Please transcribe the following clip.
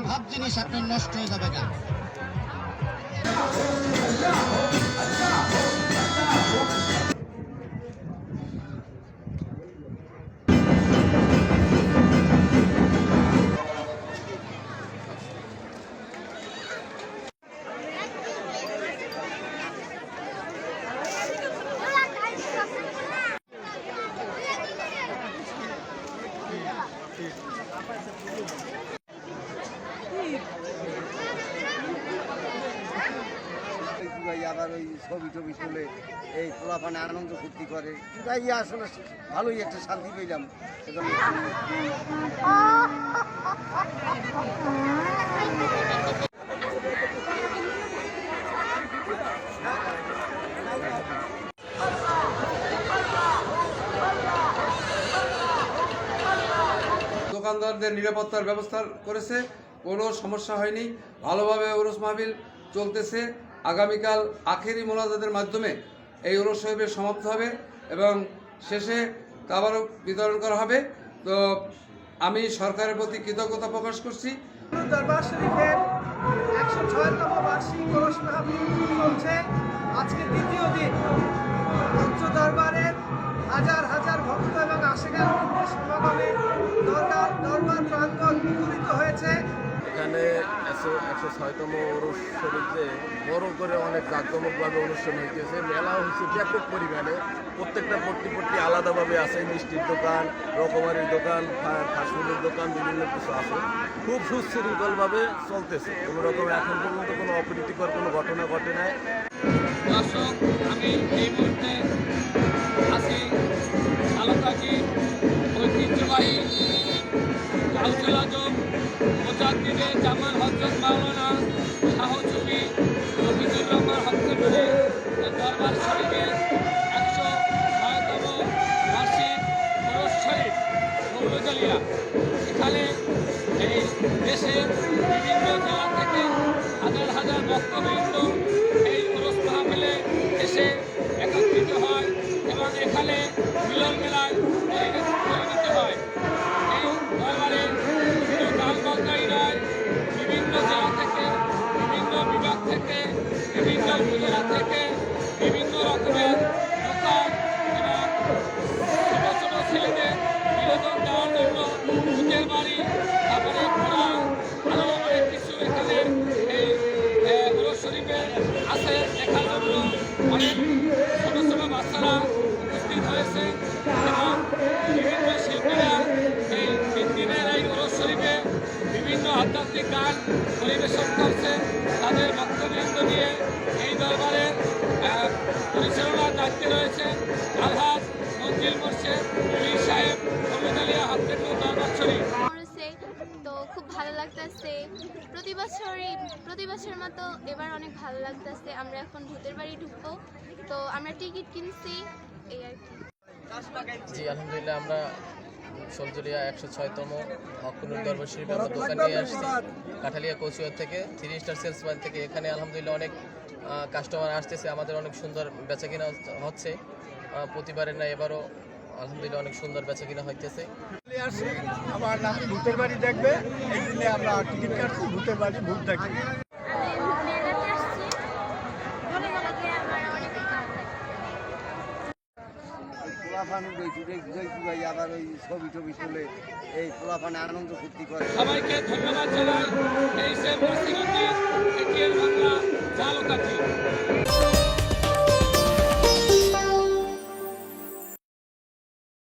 ভাব জিনিস আপনার নষ্ট হয়ে যাবে গা। আবার ওই ছবি টবি তুলে এই পোলাপানে আনন্দ ফুর্তি করে, তাই আসলে ভালোই একটা শান্তি পেলাম। দোকানদারদের নিরাপত্তার ব্যবস্থা করেছে, কোনো সমস্যা হয়নি, ভালোভাবে ওরস মাহফিল চলতেছে। আগামীকাল আখেরি মোনাজাতের মাধ্যমে এই ওরস শরীফের সমাপ্ত হবে এবং শেষে তাবারক বিতরণ করা হবে। তো আমি সরকারের প্রতি কৃতজ্ঞতা প্রকাশ করছি। দরবার শরীফের 106তম বার্ষিক ওরস মাহফিল চলছে। আজকে দ্বিতীয় দিন উচ্চ দরবারের হাজার হাজার ভক্ত এবং আশেকের সমাগমে দরবার প্রাঙ্গণ মুখরিত হয়েছে। এখানে 106তম ওরস শরীফে বড় করে অনেক জাঁকজমকভাবে অনুষ্ঠান হইতেছে। মেলা হচ্ছে ব্যাপক পরিমাণে, প্রত্যেকটা পট্টি আলাদাভাবে আছে। মিষ্টির দোকান, রকমারির দোকান, ফাস্টফুডের দোকান, বিভিন্ন কিছু আছে। খুব সুশৃঙ্খলভাবে চলতেছে, কোনো রকম এখন পর্যন্ত কোনো অপ্রীতিকর কোনো ঘটনা ঘটে নাই। দর্শক, আমি এই মুহূর্তে আছি ঝালকাঠি ঐতিহ্যবাহী গাউসুল আজম মুজাদ্দিদে জামাল হযরত মাওলানা শাহ সুফি রফিকুর রহমান হত্যাকারী দরবার শরীফের 106তম বার্ষিক ওরস শরীফ মৌলুজালিয়া। এখানে এই দেশের বিভিন্ন জেলা থেকে হাজার হাজার ভক্তবৃন্দ এই ওরস মাহফিলে এসে একত্রিত হয় এবং এখানে মিলন মেলায় পরিণত হয়। এই দরবারে শুধু গানবাজনাই নয়, বিভিন্ন জেলা থেকে, বিভিন্ন বিভাগ থেকে, বিভিন্ন উপজেলা থেকে বিভিন্ন রকমের দোকান এবং ছোট ছোট ছেলেদের বিনোদন দেওয়ার জন্য ভূতের বাড়ি, তারপরে ঘোড়া, আরও অনেক কিছু এখানে এই ওরস শরীফে আছে দেখার জন্য। অনেক ছোট ছোট বাচ্চারা উপস্থিত হয়েছে এবং বিভিন্ন শিল্পীরা এই 3 দিনের এই ওরস শরীফে বিভিন্ন আধ্যাত্মিক গান পরিবেশন করছে। তাদের ভক্তবৃন্দ নিয়ে এই দরবারের পরিচালনার দায়িত্বে রয়েছে আলহাজ মঞ্জিল মোর্শেদ পীর সাহেব মৌলুজালিয়া হত্যাকারী দরবার শরীফ। তো খুব ভালো লাগতেছে, প্রতি বছরের মতো এবার অনেক ভালো লাগতেছে। আমরা এখন ভূতের বাড়ি ঢুকবো, তো আমরা টিকিট কিনছি, এই আর কি। জি আলহামদুলিল্লাহ, আমরা সলজলিয়া 106তম হকুনুর দরবার শরীফ আমরা দোকান নিয়ে আসছি কাঠালিয়া কচুয়ার থেকে, 3 স্টার সেলস পয়েন্ট থেকে। এখানে আলহামদুলিল্লাহ অনেক কাস্টমার আসতেছে, আমাদের অনেক সুন্দর বেচাকিনা হচ্ছে। প্রতিবারের না এবারও আলহামদুলিল্লাহ অনেক সুন্দর বেচাকিনা হইতেছে। আমার নাম ভূতের বাড়ি দেখবে, এই জন্য আমরা টিকিট কাটছি ভূতের বাড়ি, ভূত দেখি। পোলাপানে আবার ওই ছবি টবি তুলে এই পোলাপানে আনন্দ ফুর্তি করে। সবাইকে ধন্যবাদ জানাই। এই সে বাংলা ঝালকাঠি।